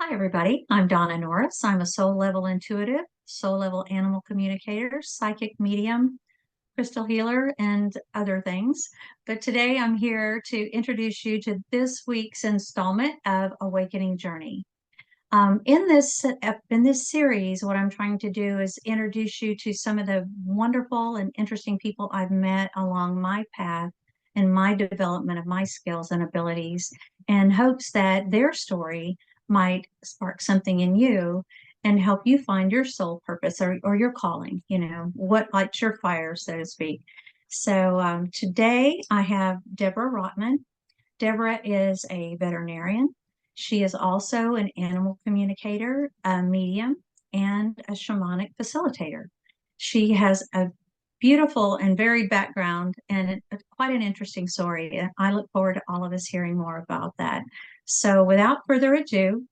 Hi, everybody. I'm Donna Norris. I'm a soul level intuitive, soul level animal communicator, psychic medium, crystal healer, and other things. But today I'm here to introduce you to this week's installment of Awakening Journey. In this series, what I'm trying to do is introduce you to some of the wonderful and interesting people I've met along my path and my development of my skills and abilities, in hopes that their story might spark something in you and help you find your soul purpose or your calling, what lights your fire, so to speak. So today I have Deborah Rotman. Deborah is a veterinarian. She is also an animal communicator, a medium, and a shamanic facilitator. She has a beautiful and varied background and quite an interesting story. And I look forward to all of us hearing more about that. So, without further ado,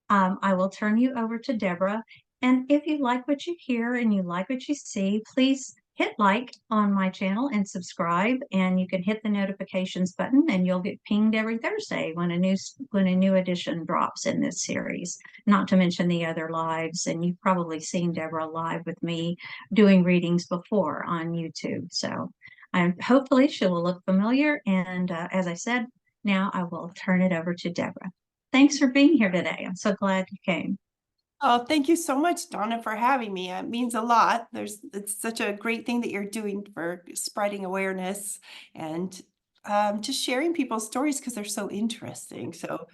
I will turn you over to Deborah. And if you like what you hear and you like what you see, please hit like on my channel and subscribe. And you can hit the notifications button, and you'll get pinged every Thursday when a new edition drops in this series. Not to mention the other lives, and you've probably seen Deborah live with me doing readings before on YouTube. So, hopefully she will look familiar. And as I said, now I will turn it over to Deborah. Thanks for being here today. I'm so glad you came. Oh, thank you so much, Donna, for having me. It means a lot. It's such a great thing that you're doing for spreading awareness and just sharing people's stories because they're so interesting. So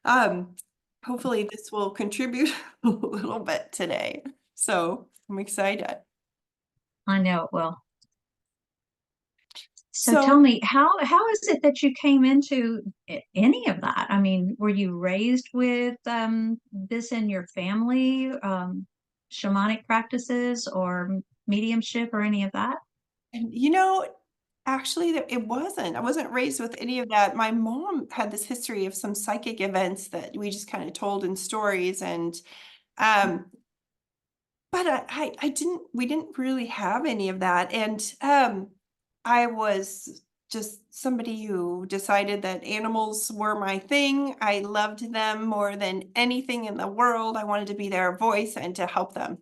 um, hopefully this will contribute a little bit today. So I'm excited. I know it will. So tell So me, how is it that you came into any of that? I mean, were you raised with this in your family, shamanic practices or mediumship or any of that? And actually, it wasn't. I wasn't raised with any of that. My mom had this history of some psychic events that we just kind of told in stories, and um, but we didn't really have any of that. And I was just somebody who decided that animals were my thing. I loved them more than anything in the world. I wanted to be their voice and to help them.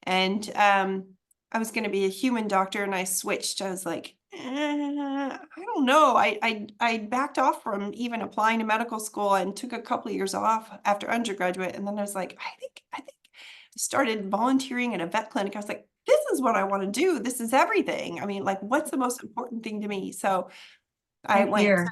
And I was going to be a human doctor, and I switched. I was like, I don't know. I backed off from even applying to medical school and took a couple of years off after undergraduate. And then I was like, I think I started volunteering at a vet clinic. I was like, this is what I want to do. This is everything. I mean, like, what's the most important thing to me? So I Same went, here.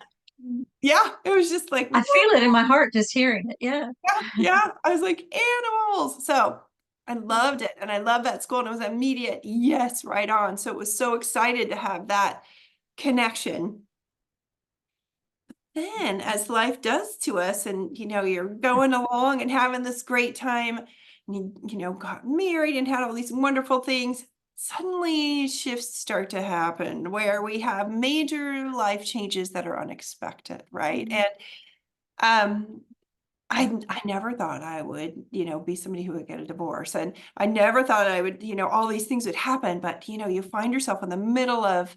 yeah, it was just like, I whoa, feel it in my heart just hearing it. Yeah. yeah, yeah. I was like, animals. So I loved it. And I loved that school. And it was immediate, yes, right on. So it was so excited to have that connection. Then, as life does to us, and you're going along and having this great time, and got married and had all these wonderful things, suddenly shifts start to happen where we have major life changes that are unexpected, right? And um I never thought I would, be somebody who would get a divorce. And I never thought I would, all these things would happen. But, you find yourself in the middle of,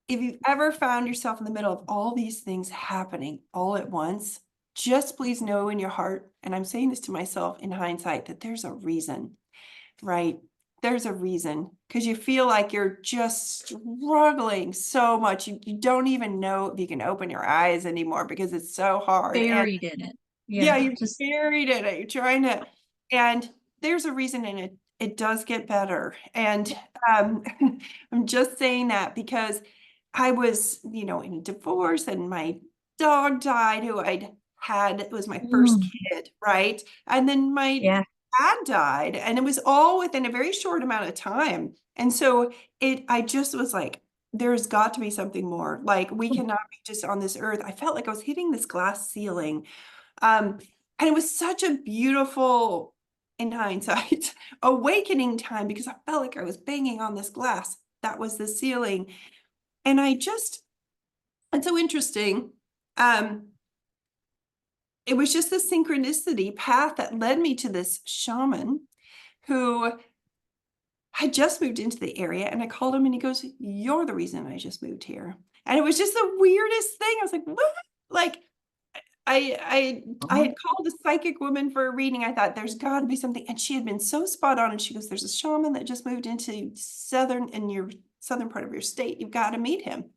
if you've ever found yourself in the middle of all these things happening all at once, just please know in your heart, and I'm saying this to myself in hindsight, that there's a reason, right? There's a reason, because you feel like you're just struggling so much. You don't even know if you can open your eyes anymore because it's so hard. And Buried in it. yeah, Yeah. you're Just buried in it. You're trying to, and there's a reason, and it does get better. And um, I'm just saying that because I was, in a divorce, and my dog died, who I'd had, it was my first mm, kid, right? And then my yeah. dad died, and it was all within a very short amount of time. And so I just was like, there's got to be something more. Like, we cannot be just on this earth. I felt like I was hitting this glass ceiling. And it was such a beautiful, in hindsight, awakening time, because I felt like I was banging on this glass. That was the ceiling. And it's so interesting. It was just the synchronicity path that led me to this shaman who had just moved into the area. And I called him, and he goes, "You're the reason I just moved here." And it was just the weirdest thing. I was like, what? Like, I had called a psychic woman for a reading. I thought there's got to be something, and she had been so spot on. And she goes, "There's a shaman that just moved into your southern part of your state. You've got to meet him."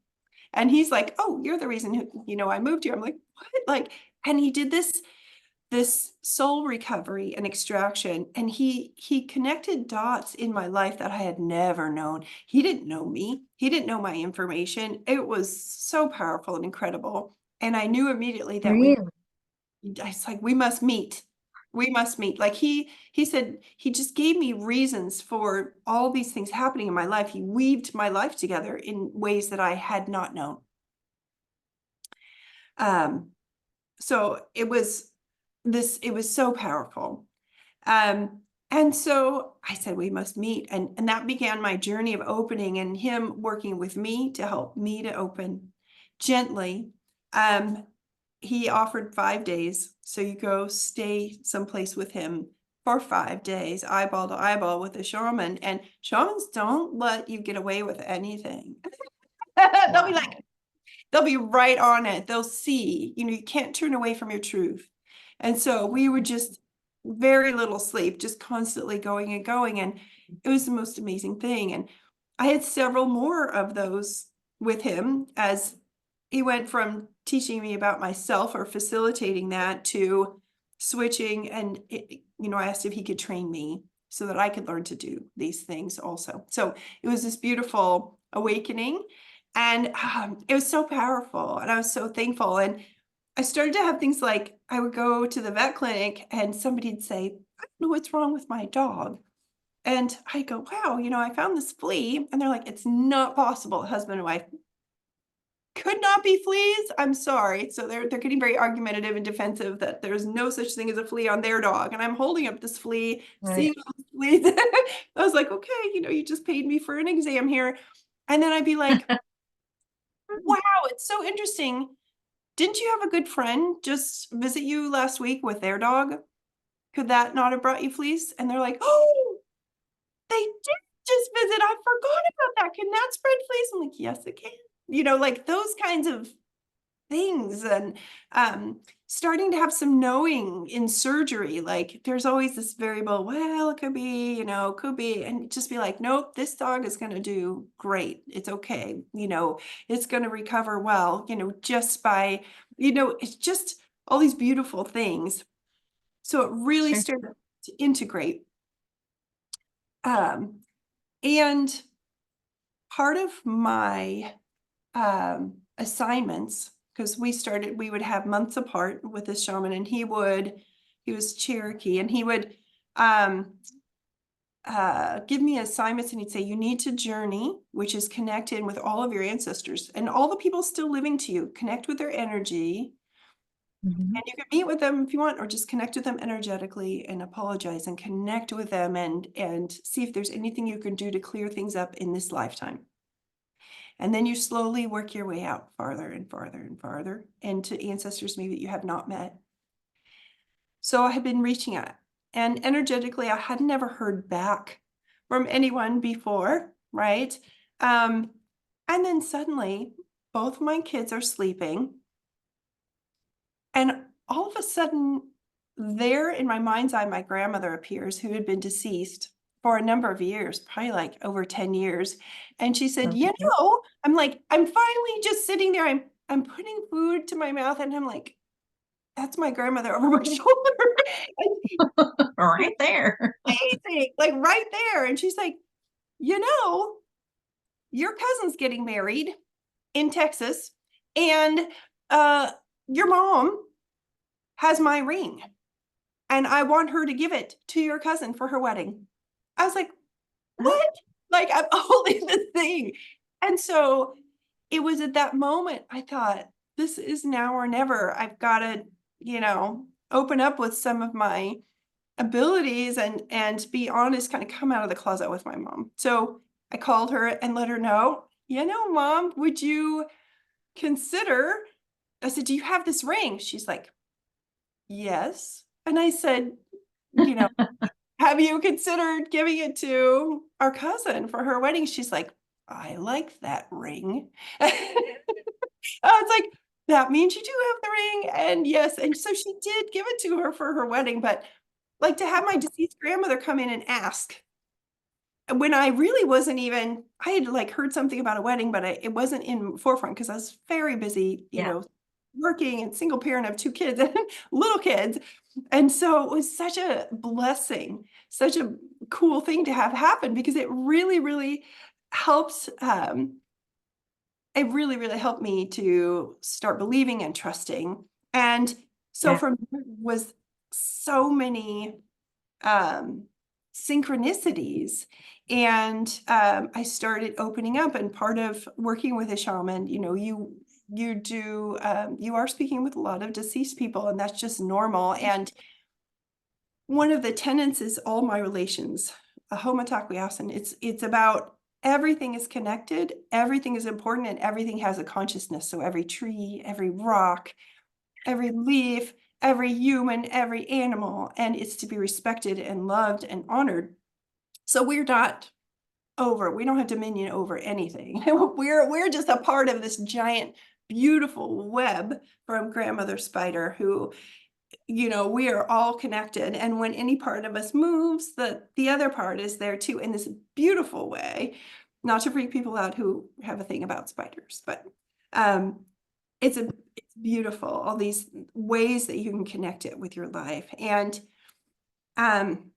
And he's like, "Oh, you're the reason I moved here." I'm like, "What?" Like, and he did this soul recovery and extraction, and he connected dots in my life that I had never known. He didn't know me. He didn't know my information. It was so powerful and incredible. And I knew immediately that Really? it's like, we must meet. We must meet. Like he said, he just gave me reasons for all these things happening in my life. He weaved my life together in ways that I had not known. So it was so powerful. And so I said, we must meet. And that began my journey of opening, and him working with me to help me to open gently. He offered 5 days. So you go stay someplace with him for 5 days, eyeball to eyeball with a shaman. And shamans don't let you get away with anything. They'll be like, they'll be right on it. They'll see, you can't turn away from your truth. And so we would just very little sleep, just constantly going and going. And it was the most amazing thing. And I had several more of those with him as he went from teaching me about myself or facilitating that to switching. And, I asked if he could train me so that I could learn to do these things also. So it was this beautiful awakening. And it was so powerful, and I was so thankful. And I started to have things like, I would go to the vet clinic and somebody'd say, "I don't know what's wrong with my dog." And I go, "Wow, I found this flea." And they're like, "It's not possible." Husband and wife, "Could not be fleas. I'm sorry." So they're getting very argumentative and defensive that there's no such thing as a flea on their dog. And I'm holding up this flea, Right. seeing all the fleas. I was like, "Okay, you just paid me for an exam here." And then I'd be like, "Wow, it's so interesting. Didn't you have a good friend just visit you last week with their dog? Could that not have brought you fleas?" And they're like, "Oh, they did just visit. I forgot about that. Can that spread fleas?" I'm like, "Yes, it can." Like those kinds of things. And starting to have some knowing in surgery. Like there's always this variable, well, it could be, could be, and just be like, "Nope, this dog is going to do great. It's okay. It's going to recover well, just by, it's just all these beautiful things." So it really Sure. started to integrate. And part of my assignments, because we would have months apart with this shaman, and he was Cherokee, and he would give me assignments, and he'd say, "You need to journey," which is connect in with all of your ancestors and all the people still living to you, connect with their energy. Mhm. And you can meet with them if you want, or just connect with them energetically and apologize and connect with them and see if there's anything you can do to clear things up in this lifetime. And then you slowly work your way out farther and farther and farther into ancestors maybe that you have not met. So I had been reaching out, and energetically, I had never heard back from anyone before, right? And then suddenly, both my kids are sleeping. And all of a sudden, there in my mind's eye, my grandmother appears, who had been deceased for a number of years, probably like over 10 years. And she said, Okay. I'm like, I'm finally just sitting there. I'm putting food to my mouth, and I'm like, that's my grandmother over my shoulder. And Right there. amazing, like right there. And she's like, you know, your cousin's getting married in Texas, and your mom has my ring, and I want her to give it to your cousin for her wedding. I was like, what? Like, I'm holding this thing. And so it was at that moment I thought, this is now or never. I've got to, open up with some of my abilities and be honest, kind of come out of the closet with my mom. So I called her and let her know, "Mom, would you consider?" I said, "Do you have this ring?" She's like, "Yes." And I said, you know, "Have you considered giving it to our cousin for her wedding?" She's like, "I like that ring." I was like, "That means you do have the ring. And yes, and so she did give it to her for her wedding, but like to have my deceased grandmother come in and ask when I really wasn't even, I had like heard something about a wedding, but it wasn't in forefront because I was very busy, Yeah. working and single parent of 2 kids and little kids. And so it was such a blessing, such a cool thing to have happen because it really, really helps. It really, really helped me to start believing and trusting. And so Yeah. from there was so many um, synchronicities. And I started opening up. And part of working with a shaman, you are speaking with a lot of deceased people, and that's just normal. And one of the tenets is all my relations, a homotaquiasin. It's about everything is connected, everything is important, and everything has a consciousness. So every tree, every rock, every leaf, every human, every animal, and it's to be respected and loved and honored. So we're not we don't have dominion over anything. We're just a part of this giant, beautiful web from grandmother spider who, we are all connected. And when any part of us moves, the other part is there too in this beautiful way. Not to freak people out who have a thing about spiders, but um, it's beautiful, all these ways that you can connect it with your life. And um,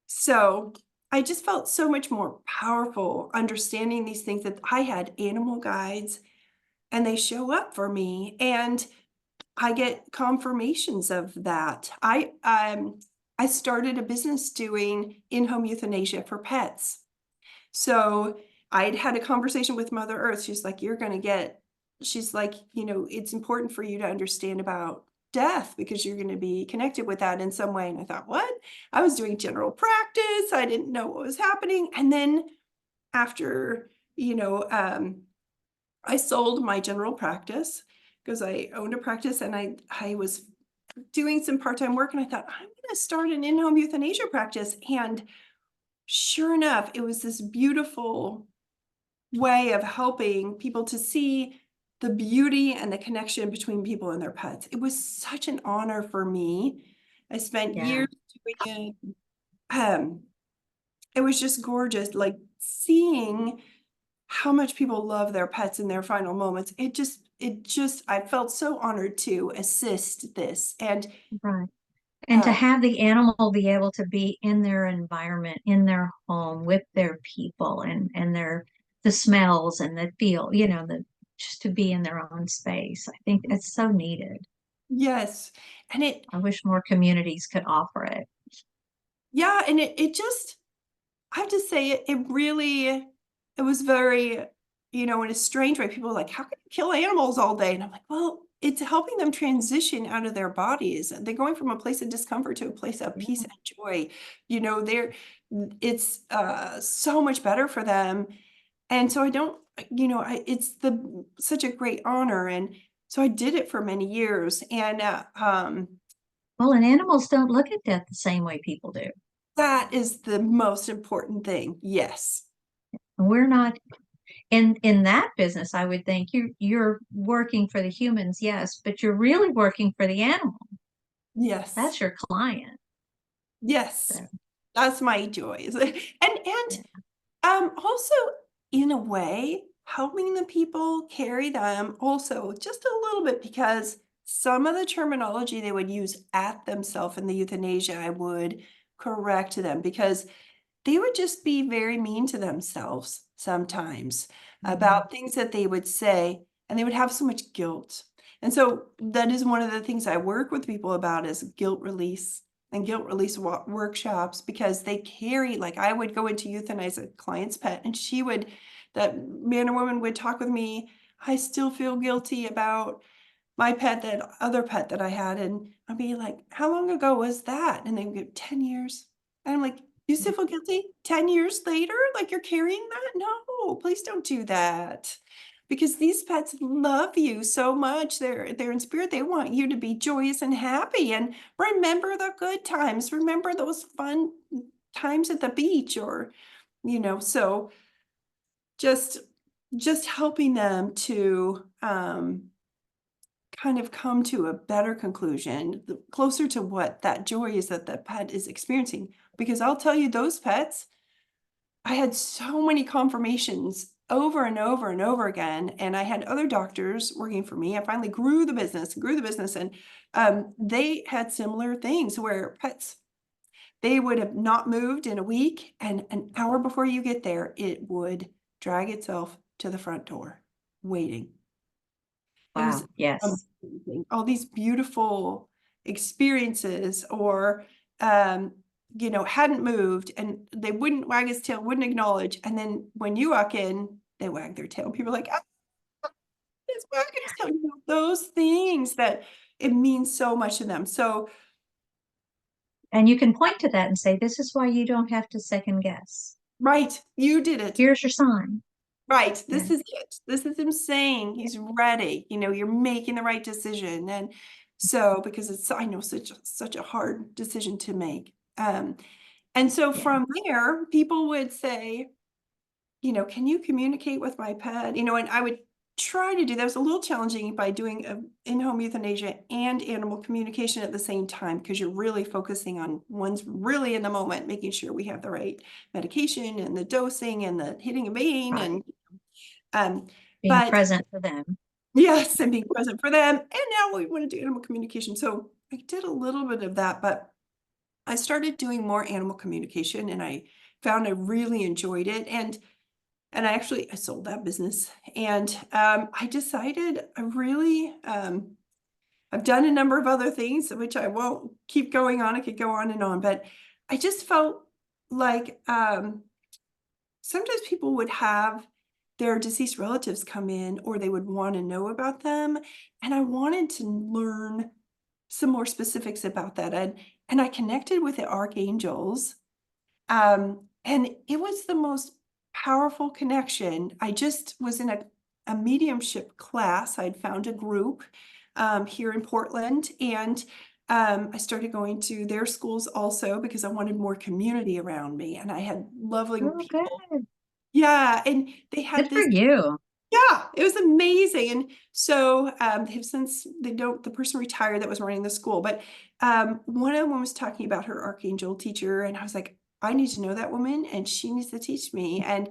so I just felt so much more powerful understanding these things that I had animal guides and they show up for me and I get confirmations of that. I started a business doing in-home euthanasia for pets. So I'd had a conversation with Mother Earth. She's like, it's important for you to understand about death because you're going to be connected with that in some way. And I thought, what? I was doing general practice. I didn't know what was happening. And then after, I sold my general practice because I owned a practice and I was doing some part-time work and I thought, I'm going to start an in-home euthanasia practice. And sure enough, it was this beautiful way of helping people to see the beauty and the connection between people and their pets. It was such an honor for me. I spent Yeah. years doing it. It was just gorgeous, like seeing how much people love their pets in their final moments. I felt so honored to assist this. And Right. And to uh, have the animal be able to be in their environment, in their home with their people and the smells and the feel, just to be in their own space. I think it's so needed. yes, and I wish more communities could offer it. yeah, and it just, I have to say, it was very, in a strange way. People are like, how can you kill animals all day? And I'm like, well, it's helping them transition out of their bodies. They're going from a place of discomfort to a place of peace Yeah. and joy. It's so much better for them. And so I don't, it's such a great honor. And so I did it for many years. And Well, and animals don't look at death the same way people do. that is the most important thing. Yes. And we're not in that business. I would think you're working for the humans, yes, but you're really working for the animal. Yes. That's your client. Yes. So, That's my joys. And yeah. also in a way, helping the people carry them also just a little bit because some of the terminology they would use at themselves in the euthanasia, I would correct them because they would just be very mean to themselves sometimes Mhm. about things that they would say, and they would have so much guilt. And so that is one of the things I work with people about is guilt release and guilt release workshops because they carry, like I would go into euthanize a client's pet and that man or woman would talk with me. I still feel guilty about my pet, that other pet that I had. And I'd be like, how long ago was that? And they would go, 10 years. And I'm like, you still feel guilty 10 years later? Like you're carrying that? No, please don't do that. Because these pets love you so much. They're in spirit. They want you to be joyous and happy. And remember the good times. Remember those fun times at the beach so just just helping them to kind of come to a better conclusion, closer to what that joy is that the pet is experiencing. Because I'll tell you, those pets, I had so many confirmations over and over and over again, and I had other doctors working for me. I finally grew the business, and they had similar things where pets, they would have not moved in a week, and an hour before you get there, it would drag itself to the front door, waiting. It was Wow. Yes. amazing. All these beautiful experiences, or, um, hadn't moved, and they wouldn't wag his tail, wouldn't acknowledge, and then when you walk in, they wag their tail. People are like, "Ah, it's wagging his tail." Those things that it means so much to them. So, And you can point to that and say, this is why you don't have to second guess. right, you did it. Here's your sign. Right, Yeah. this is it. This is him saying he's ready, you're making the right decision, and so because it's, I know, such a hard decision to make, and so Yeah. from there, people would say, "Can you communicate with my pet?" And I would try to do that. It was a little challenging by doing, in-home euthanasia and animal communication at the same time, because you're really focusing on one's really in the moment, making sure we have the right medication and the dosing and the hitting a vein, Right. and um, Being but present for them. yes, and being present for them. And now we want to do animal communication. So I did a little bit of that, but I started doing more animal communication, and I found I really enjoyed it. And I sold that business, and I decided I've done a number of other things, which I won't keep going on. I could go on and on, but I just felt like, sometimes people would have their deceased relatives come in, or they would want to know about them. And I wanted to learn some more specifics about that. And I connected with the archangels. And it was the most powerful connection. I just was in a mediumship class. I'd found a group here in Portland, and I started going to their schools also because I wanted more community around me. And I had lovely Oh, good. people. Yeah, and they Good had for this. you. Yeah, it was amazing. And so they've since they don't the person retired that was running the school, but one of them was talking about her archangel teacher, and I was like, I need to know that woman, and she needs to teach me. And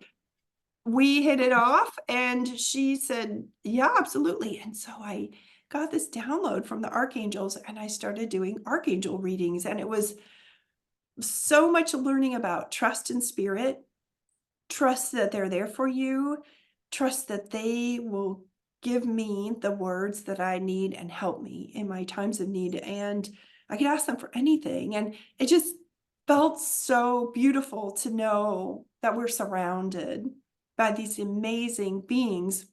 we hit it off, and she said, yeah, absolutely. And so I got this download from the archangels, and I started doing archangel readings, and it was so much learning about trust and spirit. Trust that they're there for you. Trust that they will give me the words that I need and help me in my times of need. And I could ask them for anything. And it just felt so beautiful to know that we're surrounded by these amazing beings.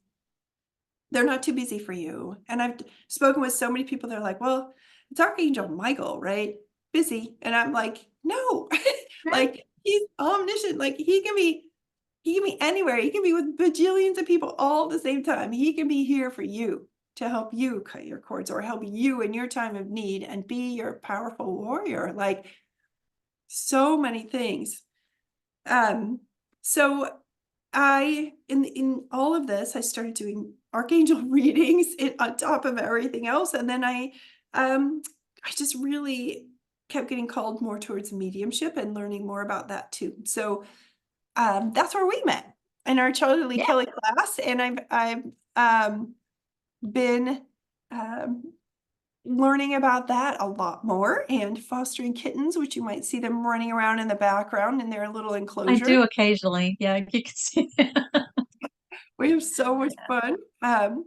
They're not too busy for you. And I've spoken with so many people, they're like, well, it's Archangel Michael, right? Busy. And I'm like, no, like he's omniscient. Like he can be anywhere. He can be with bajillions of people all at the same time. He can be here for you to help you cut your cords, or help you in your time of need, and be your powerful warrior. Like, so many things. So in all of this, I started doing archangel readings on top of everything else. And then I just really kept getting called more towards mediumship and learning more about that too. So that's where we met, in our Charlie Yeah. Kelly class. And I've been learning about that a lot more, and fostering kittens, which you might see them running around in the background in their little I enclosure. do occasionally. Yeah, you can see. We have so much fun. And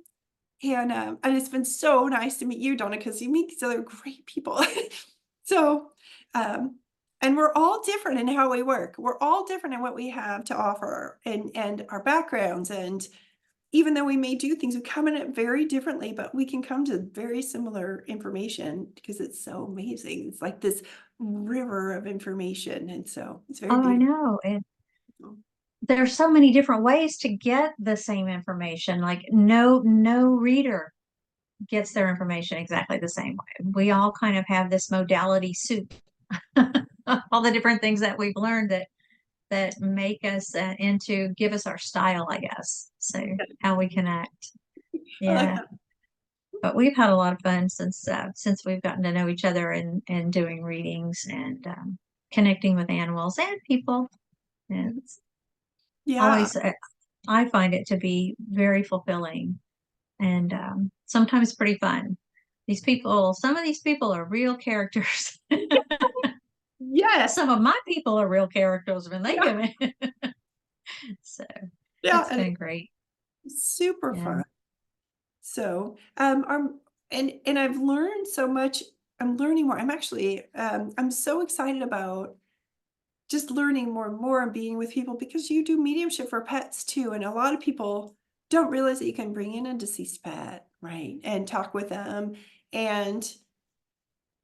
it's been so nice to meet you, Donna, because you meet these other great people. So, um, and we're all different in how we work. We're all different in what we have to offer, and our backgrounds. And even though we may do things, we come in it very differently, but we can come to very similar information because it's so amazing. It's like this river of information. And so it's very Oh, I beautiful. know. And there's so many different ways to get the same information. Like no reader gets their information exactly the same way. We all kind of have this modality soup. All the different things that we've learned that make us into give us our style, I guess. So how we connect. I like Yeah. that. But we've had a lot of fun since we've gotten to know each other and doing readings and connecting with animals and people. And it's Yeah. always, I find it to be very fulfilling and sometimes pretty fun. Some of these people are real characters. Yes. Some of my people are real characters when they Yeah. come in. So Yeah. it's And been great. it's super Yeah. fun. So, and I've learned so much. I'm learning more. I'm so excited about just learning more and more and being with people because you do mediumship for pets too. And a lot of people don't realize that you can bring in a deceased pet, right? And talk with them. And,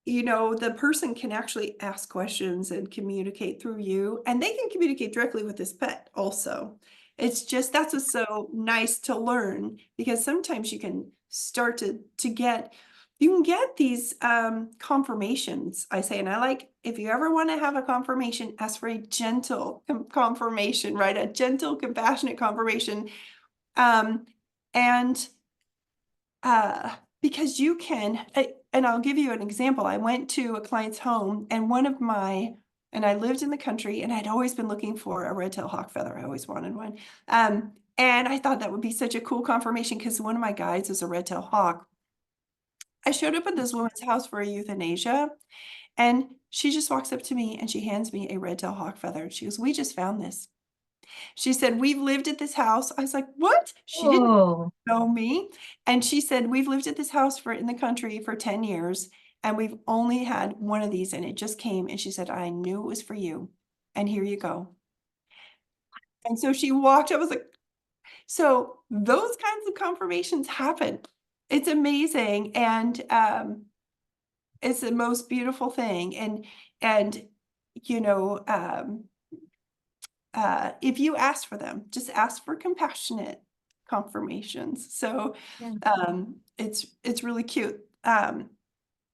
the person can actually ask questions and communicate through you, and they can communicate directly with this pet also. It's just that's what's so nice to learn because sometimes you can start to get you can get these confirmations, I say, and I like if you ever want to have a confirmation, ask for a gentle confirmation, right? A gentle, compassionate confirmation. Um, and because you can, and I'll give you an example. I went to a client's home, and and I lived in the country, and I'd always been looking for a red-tailed hawk feather. I always wanted one. And I thought that would be such a cool confirmation because one of my guides is a red-tailed hawk. I showed up at this woman's house for a euthanasia, and she just walks up to me and she hands me a red-tailed hawk feather. She goes, "We just found this." She said, "We've lived at this house." I was like, "What?" She didn't Oh, know me. And she said, "We've lived at this house in the country for 10 years, and we've only had one of these, and it just came." And she said, "I knew it was for you. And here you go." And so she walked. I was like, so those kinds of confirmations happen. It's amazing. And it's the most beautiful thing. And you know, if you ask for them, just ask for compassionate confirmations. So yeah. it's really cute.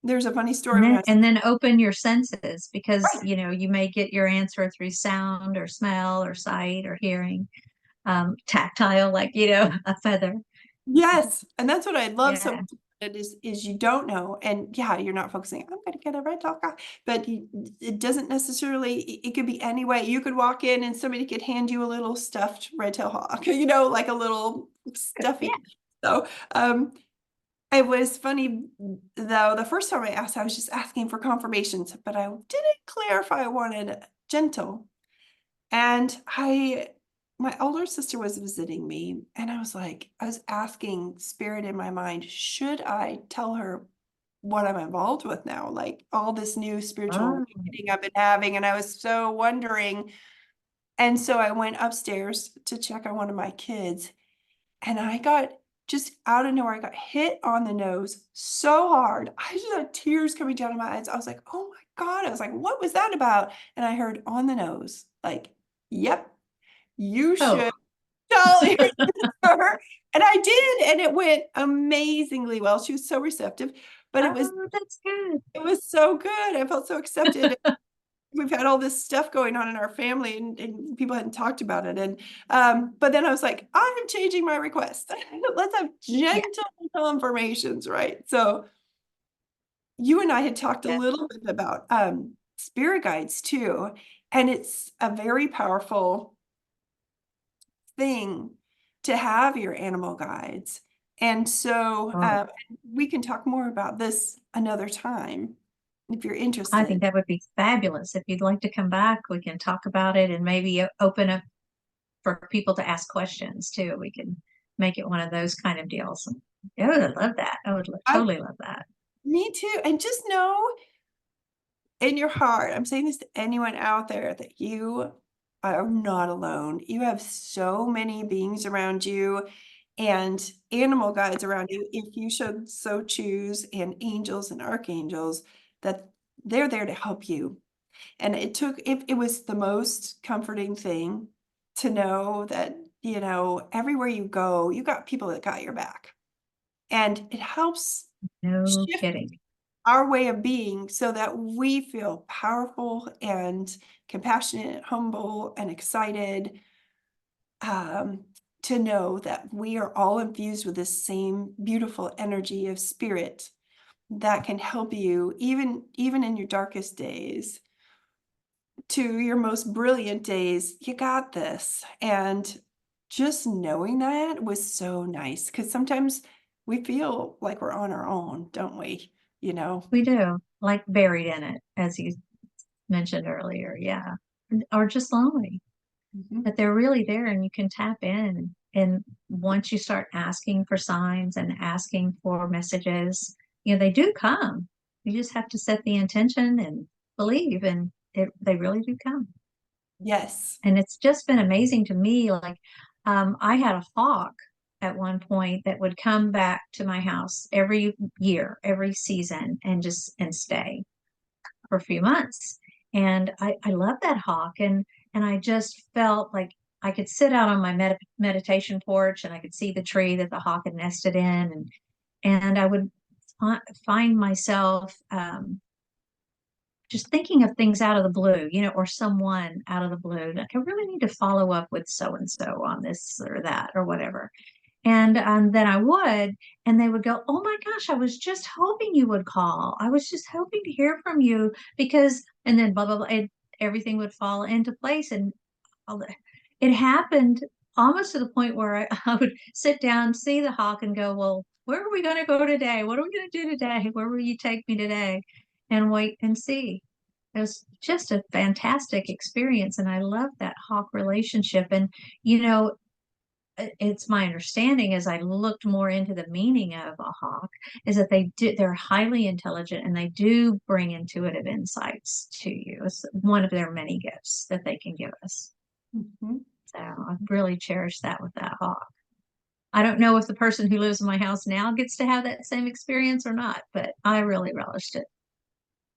There's a funny story when I was And then open your senses because right. you may get your answer through sound or smell or sight or hearing, tactile, like a feather. Yes, and that's what I love so Yeah. much about it is you don't know, and yeah, you're not focusing, I'm gonna get a red dog, but it doesn't necessarily, it could be any way. You could walk in and somebody could hand you a little stuffed red tail hawk, like a little Yeah. stuffy. So, it was funny though, the first time I asked, I was just asking for confirmations, but I didn't clarify I wanted gentle. And my older sister was visiting me, and I was asking spirit in my mind, should I tell her what I'm involved with now? Like all this new spiritual Oh, awakening I've been having, and I was so wondering. And so I went upstairs to check on one of my kids, and I got just out of nowhere, I got hit on the nose so hard. I just had tears coming down my eyes. I was like, oh my God. I was like, what was that about? And I heard on the nose, like, yep, you oh, should tell your sister. And I did, and it went amazingly well. She was so receptive, but oh, that's good. it was so good. I felt so accepted. We've had all this stuff going on in our family, and people hadn't talked about it. And but then I was like, I'm changing my request. Let's have Yeah. gentle confirmations, right? So you and I had talked a Yeah. little bit about spirit guides too, and it's a very powerful thing to have your animal guides. And so Oh, we can talk more about this another time if you're I think interested. that would be fabulous. If you'd like to come back, we can talk about it and maybe open up for people to ask questions too. We can make it one of those kind of deals. I would love that. I would I, totally love that. me too. And just know in your heart, I'm saying this to anyone out there, that you are not alone. You have so many beings around you and animal guides around you, if you should so choose, and angels and archangels, that they're there to help you. And it was the most comforting thing to know that, everywhere you go, you got people that got your back. And it helps No shift kidding. our way of being so that we feel powerful and compassionate, humble, and excited. Um, to know that we are all infused with this same beautiful energy of spirit that can help you even in your darkest days to your most brilliant days. You got this. And just knowing that was so nice because sometimes we feel like we're on our own, don't we? You know? We do, like buried in it, as you mentioned earlier. Yeah. Or just lonely, Mhm. but they're really there and you can tap in. And once you start asking for signs and asking for messages, they do come. You just have to set the intention and believe, and they really do come. Yes. And it's just been amazing to me. Like, I had a hawk at one point that would come back to my house every year, every season, and stay for a few months. And I love that hawk. And I just felt like I could sit out on my meditation porch and I could see the tree that the hawk had nested in. And I would find myself, just thinking of things out of the blue, or someone out of the blue. Like, I really need to follow up with so and so on this or that or whatever. And then I would, and they would go, "Oh my gosh, I was just hoping you would call. I was just hoping to hear from you because," and then blah, blah, blah, and everything would fall into place. And it happened almost to the point where I would sit down, see the hawk, and go, "Well, where are we going to go today? What are we going to do today? Where will you take me today?" And wait and see. It was just a fantastic experience. And I love that hawk relationship. And, you know, it's my understanding as I looked more into the meaning of a hawk is that they're highly intelligent and they do bring intuitive insights to you. It's one of their many gifts that they can give us. Mhm. So I really cherish that with that hawk. I don't know if the person who lives in my house now gets to have that same experience or not, but I really relished it.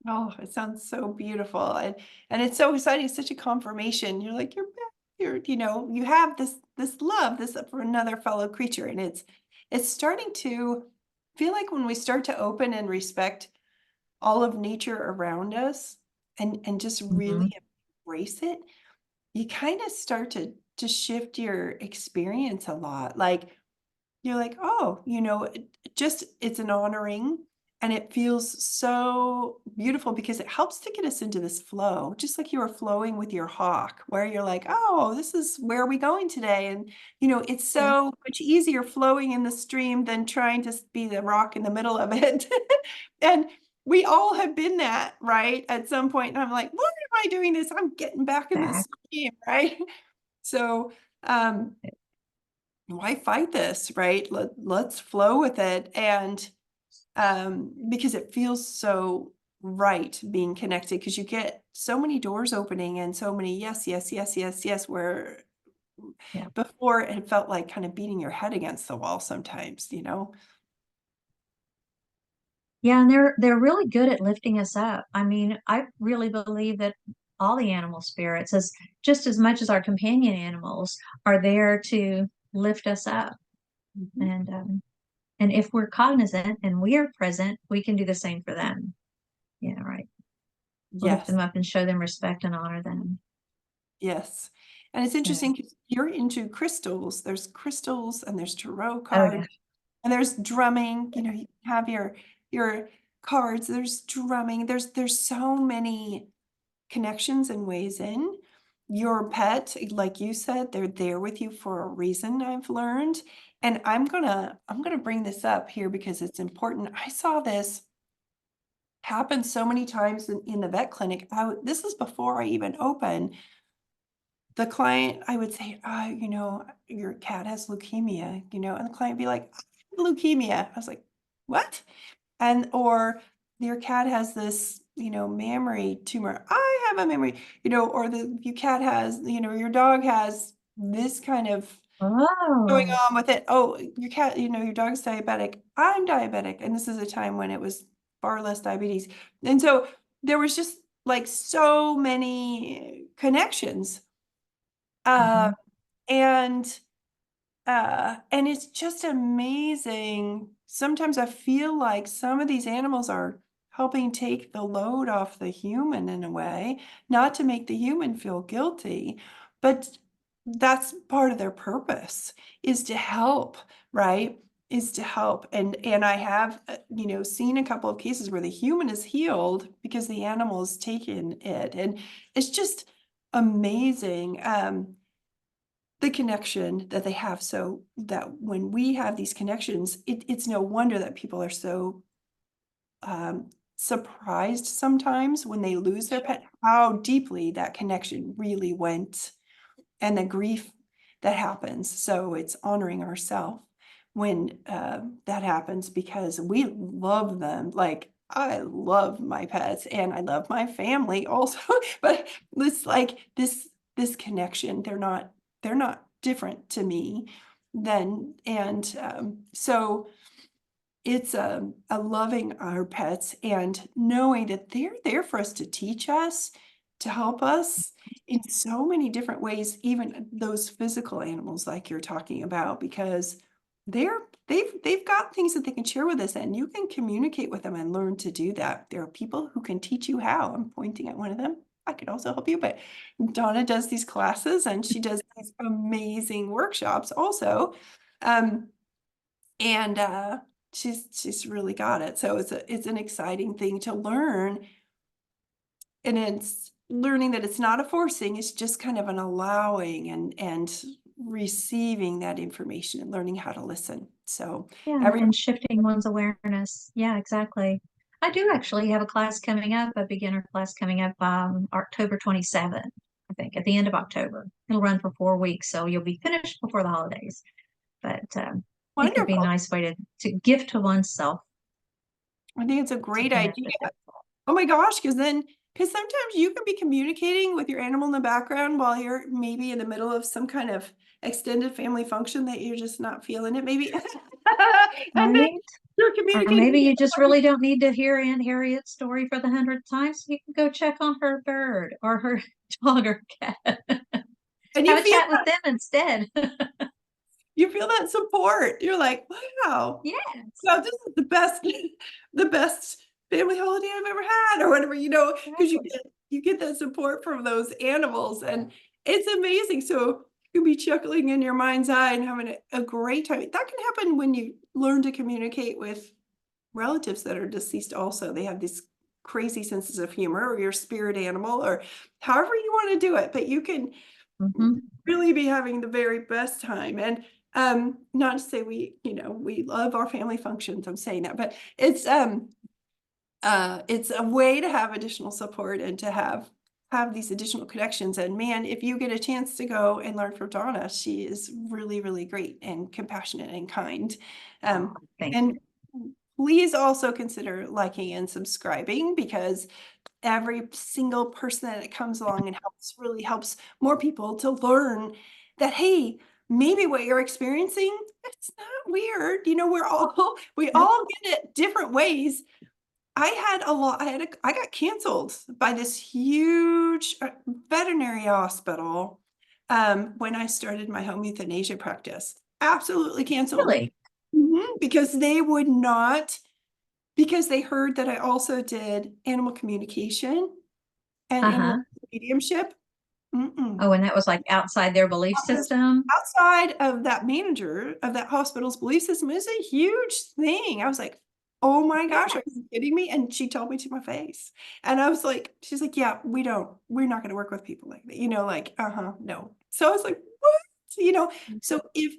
Oh, it sounds so beautiful. And it's so exciting. It's such a confirmation. You're like, you're back. You have this love, this for another fellow creature. And it's starting to feel like when we start to open and respect all of nature around us and just Hmm. really embrace it, you kind of start to shift your experience a lot. Like you're like, "Oh, just it's an honoring, and it feels so beautiful because it helps to get us into this flow, just like you were flowing with your hawk, where you're like, "Oh, this is where are we going today?" And, it's Yeah, so much easier flowing in the stream than trying to be the rock in the middle of it. And we all have been that, right? At some point, and I'm like, "Why am I doing this? I'm getting back in the back. stream," right? So, um why fight this, right? Let's flow with it. And because it feels so right being connected, because you get so many doors opening and so many yes, yes, yes, yes, yes, where Yeah. before it felt like kind of beating your head against the wall sometimes. Yeah, and they're really good at lifting us up. I mean, I really believe that all the animal spirits, as just as much as our companion animals, are there to lift us up. Mhm. And if we're cognizant and we are present, we can do the same for them. Yeah, right. Lift Yes, them up and show them respect and honor them. yes. And it's So, interesting 'cause you're into crystals. There's crystals and there's tarot oh yeah. cards. And there's drumming, you have your cards, there's drumming, there's so many connections and ways in. Your pet, like you said, they're there with you for a reason, I've learned. And I'm gonna bring this up here because it's important. I saw this happen so many times in the vet clinic. This is before I even opened. The client, I would say, your cat has leukemia, and the client would be like, "I have leukemia." I was like, "What?" And or your cat has this, mammary tumor. I have a memory, or your cat has, your dog has this kind of going Oh, on with it. Oh, your cat, your dog's diabetic. I'm diabetic. And this is a time when it was far less diabetes. And so there was just like so many connections. Uh, hmm. and and it's just amazing. Sometimes I feel like some of these animals are helping take the load off the human in a way, not to make the human feel guilty, but that's part of their purpose, is to help, right? Is to help. And I have, seen a couple of cases where the human is healed because the animal's taken it. And it's just amazing, the connection that they have. So that when we have these connections, it's no wonder that people are so surprised sometimes when they lose their pet, how deeply that connection really went, and the grief that happens. So it's honoring ourselves when that happens, because we love them. Like, I love my pets and I love my family also, but it's like this connection. They're not different to me then, and so it's a loving our pets and knowing that they're there for us to teach us, to help us in so many different ways, even those physical animals like you're talking about, because they've got things that they can share with us, and you can communicate with them and learn to do that. There are people who can teach you how. I'm pointing at one of them. I could also help you, but Donna does these classes and she does these amazing workshops also. Um, and she's really got it. So it's an exciting thing to learn, and it's learning that it's not a forcing, it's just kind of an allowing and receiving that information and learning how to listen. So Yeah, every and shifting one's awareness. Yeah, exactly. I do actually have a class coming up, a beginner class coming up October 27th, I think, at the end of October. It'll run for 4 weeks, so you'll be finished before the holidays. But it could be a wonderful. nice way to gift to oneself I think it's a to great connect idea. with it. Oh my gosh, because sometimes you can be communicating with your animal in the background while you're maybe in the middle of some kind of extended family function that you're just not feeling it, maybe. And then Right? you're Or communicating maybe with you just really don't need to hear Aunt Harriet's story for the 100th time. So you can go check on her bird or her dog or cat. and Have a chat with them instead. you feel that support. You're like, wow, Yes, wow, this is the best, the best family holiday I've ever had, or whatever, because exactly. you get that support from those animals, and it's amazing. So you can be chuckling in your mind's eye and having a great time. That can happen when you learn to communicate with relatives that are deceased also. They have these crazy senses of humor, or your spirit animal, or however you want to do it, but you can Hmm. really be having the very best time. And not to say we love our family functions, I'm saying that, but it's a way to have additional support and to have these additional connections. And man, if you get a chance to go and learn from Donna, she is really, really great and compassionate and kind. Oh, thank you. And please also consider liking and subscribing, because every single person that comes along and helps really helps more people to learn that, hey, maybe what you're experiencing, it's not weird. We Nope. all get it different ways. I got canceled by this huge veterinary hospital when I started my home euthanasia practice. Absolutely canceled. Really? Because they would not, because they heard that I also did animal communication and animal Uh-huh. mediumship. Mm-mm. Oh, and that was like outside their belief That was system. outside of that manager of that hospital's belief system. It was a huge thing. I was like, oh my gosh, Yeah. are you kidding me? And she told me to my face. And I was like, she's like, yeah, we're not going to work with people like that. Like, no. So I was like, what? So if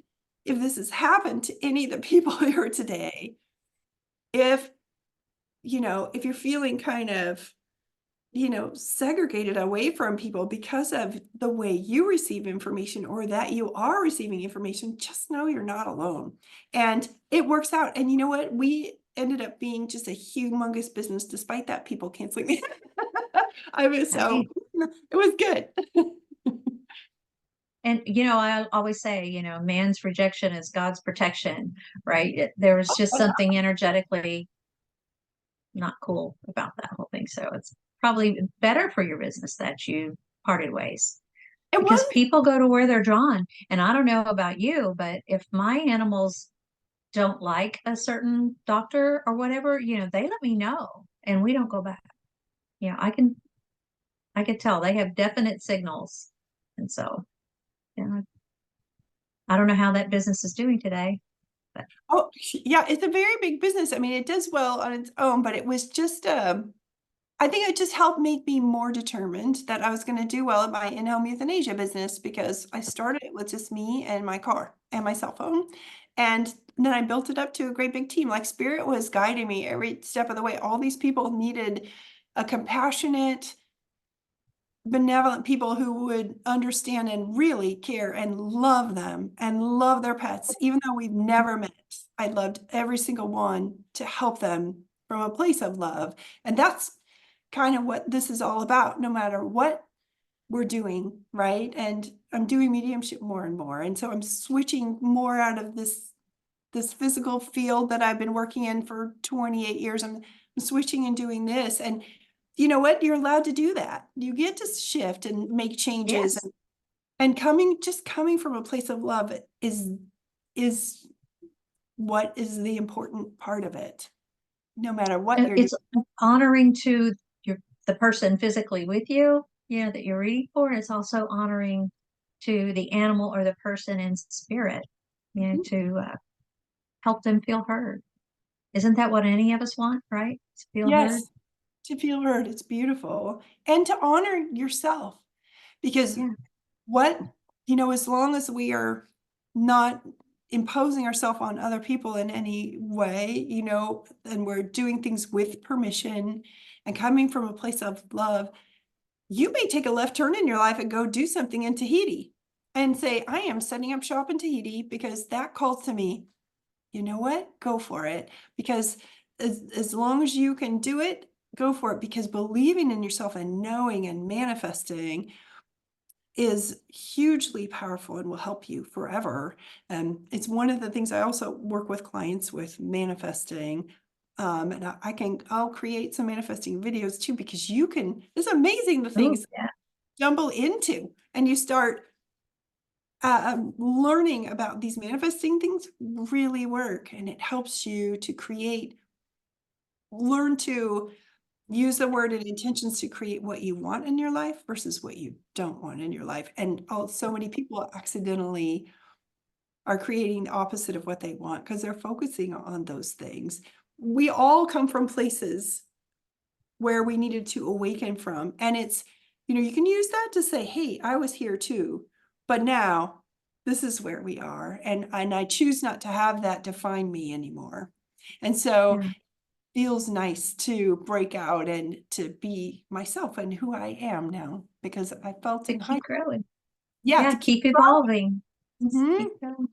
this has happened to any of the people here today, if, if you're feeling kind of segregated away from people because of the way you receive information, or that you are receiving information, just know you're not alone. And it works out. And you know what? We ended up being just a humongous business despite that people canceling me. I mean, so Right. it was good. And I always say, man's rejection is God's protection, right? There was just something energetically not cool about that whole thing. So it's probably better for your business that you parted ways, It because was. people go to where they're drawn. And I don't know about you, but if my animals don't like a certain doctor or whatever, they let me know and we don't go back. I can tell they have definite signals. And so Yeah. I don't know how that business is doing today, but Oh, yeah, it's a very big business. I mean, it does well on its own, but it was just, I think it just helped make me more determined that I was going to do well in my in-home euthanasia business because I started it with just me and my car and my cell phone. And then I built it up to a great big team. Like Spirit was guiding me every step of the way. All these people needed a compassionate, benevolent people who would understand and really care and love them and love their pets, even though we've never met. I loved every single one to help them from a place of love. And that's kind of what this is all about, no matter what we're doing, right? And I'm doing mediumship more and more. And so I'm switching more out of this physical field that I've been working in for 28 years. I'm switching and doing this. And you know what? You're allowed to do that. You get to shift and make changes. yes. And just coming from a place of love is what is the important part of it, no matter what And you're doing. it's honoring to the person physically with you, that you're reading for. It's also honoring to the animal or the person in spirit, to help them feel heard. Isn't that what any of us want, right? To feel heard? Yes, to feel heard. It's beautiful. And to honor yourself. Because Yeah. what, as long as we are not imposing ourselves on other people in any way, and we're doing things with permission and coming from a place of love, you may take a left turn in your life and go do something in Tahiti and say, I am setting up shop in Tahiti because that calls to me. You know what? Go for it. Because as long as you can do it, go for it. Because believing in yourself and knowing and manifesting is hugely powerful and will help you forever. And it's one of the things I also work with clients with manifesting. And I'll create some manifesting videos too, because it's amazing the Oh, things yeah. you stumble into, and you start learning about these manifesting things really work, and it helps you to learn to use the word and intentions to create what you want in your life versus what you don't want in your life. And so many people accidentally are creating the opposite of what they want because they're focusing on those things. We all come from places where we needed to awaken from. And you can use that to say, hey, I was here too, but now this is where we are. And I choose not to have that define me anymore. And so Yeah. feels nice to break out and to be myself and who I am now, because I felt To in high. keep growing. Yeah, Yeah. to keep Keep evolving. growing. Keep going.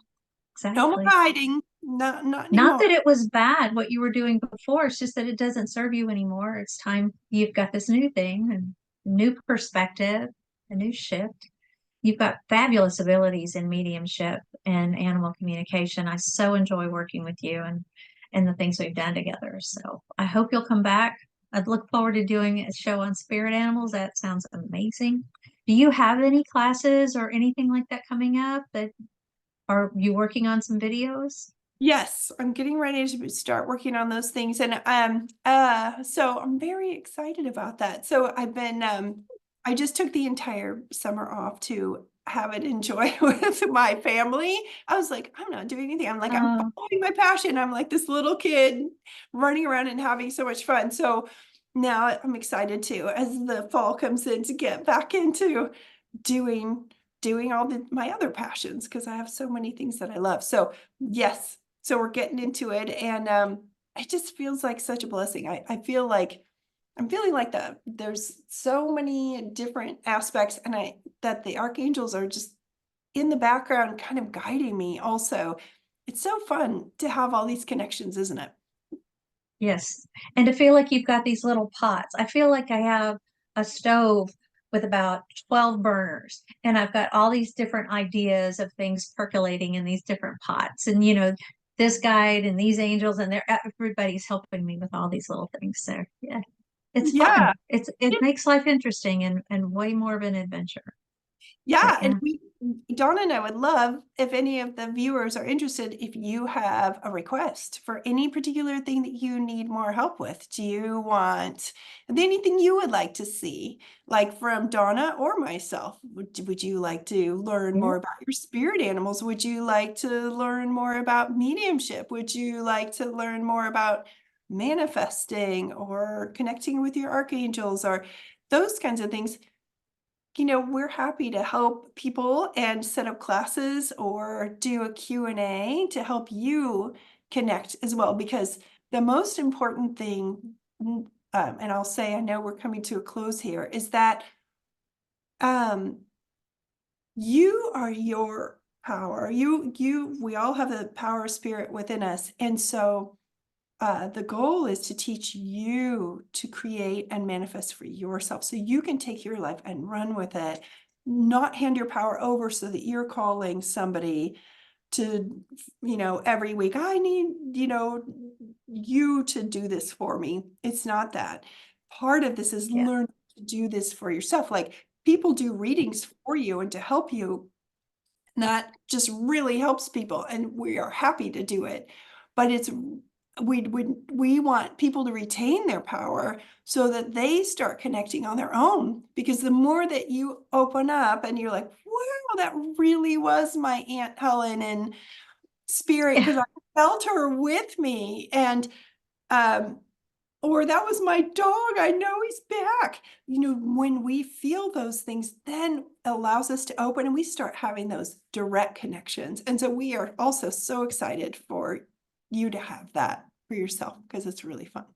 No more Exactly. hiding. Not Not anymore. that it was bad what you were doing before. It's just that it doesn't serve you anymore. It's time you've got this new thing and new perspective, a new shift. You've got fabulous abilities in mediumship and animal communication. I so enjoy working with you and the things we've done together. So I hope you'll come back. I'd look forward to doing a show on spirit animals. That sounds amazing. Do you have any classes or anything like that coming up? That are you working on some videos? Yes, I'm getting ready to start working on those things. And so I'm very excited about that. So I just took the entire summer off to have it enjoy with my family. I was like, I'm not doing anything. I'm Oh, following my passion. I'm like this little kid running around and having so much fun. So now I'm excited too, as the fall comes in, to get back into doing all my other passions, because I have so many things that I love. So yes, so we're getting into it, and it just feels like such a blessing. I feel like I'm feeling like there's so many different aspects, and that the archangels are just in the background kind of guiding me also. It's so fun to have all these connections, isn't it? yes. And to feel like you've got these little pots. I feel like I have a stove with about 12 burners, and I've got all these different ideas of things percolating in these different pots. And, this guide and these angels, and everybody's helping me with all these little things. So, yeah, it's Yeah. fun. It makes life interesting and way more of an adventure. But Yeah, and yeah, Donna and I would love if any of the viewers are interested, if you have a request for any particular thing that you need more help with. Do you want anything you would like to see, like from Donna or myself? Would you like to learn Yeah. more about your spirit animals? Would you like to learn more about mediumship? Would you like to learn more about manifesting or connecting with your archangels or those kinds of things? We're happy to help people and set up classes or do a Q&A to help you connect as well, because the most important thing, and I'll say, I know we're coming to a close here, is that um, you are your power. We all have the power of spirit within us. And so the goal is to teach you to create and manifest for yourself so you can take your life and run with it, not hand your power over so that you're calling somebody to, every week, I need, you to do this for me. It's not that. Part of this is Yeah. learn to do this for yourself. Like people do readings for you and to help you, that just really helps people, and we are happy to do it. But we want people to retain their power so that they start connecting on their own, because the more that you open up and you're like, wow, that really was my Aunt Helen in spirit, because I felt her with me, and um or that was my dog, I know he's back. When we feel those things, then allows us to open and we start having those direct connections. And so we are also so excited for you to have that for yourself, because it's really fun.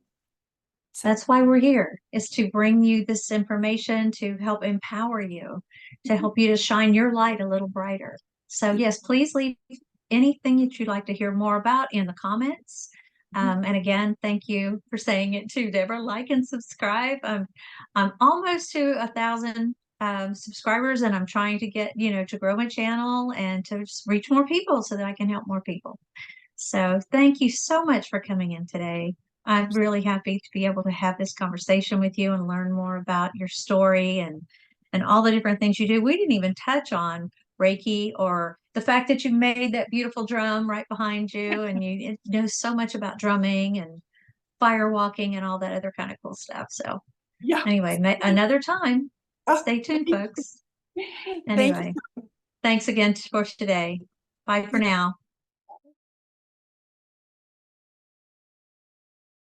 So That's why we're here, is to bring you this information to help empower you, to mhm. help you to shine your light a little brighter. So yes, please leave anything that you'd like to hear more about in the comments. And again, thank you for saying it too, Deborah. Like and subscribe. I'm almost to 1,000 subscribers, and I'm trying to get, to grow my channel and to just reach more people so that I can help more people. So thank you so much for coming in today. I'm really happy to be able to have this conversation with you and learn more about your story and all the different things you do. We didn't even touch on Reiki or the fact that you made that beautiful drum right behind you, and you know so much about drumming and fire walking and all that other kind of cool stuff. So Yeah. anyway, another time. Oh, Stay tuned, folks. thank Anyway, thanks again for today. Bye for you. now.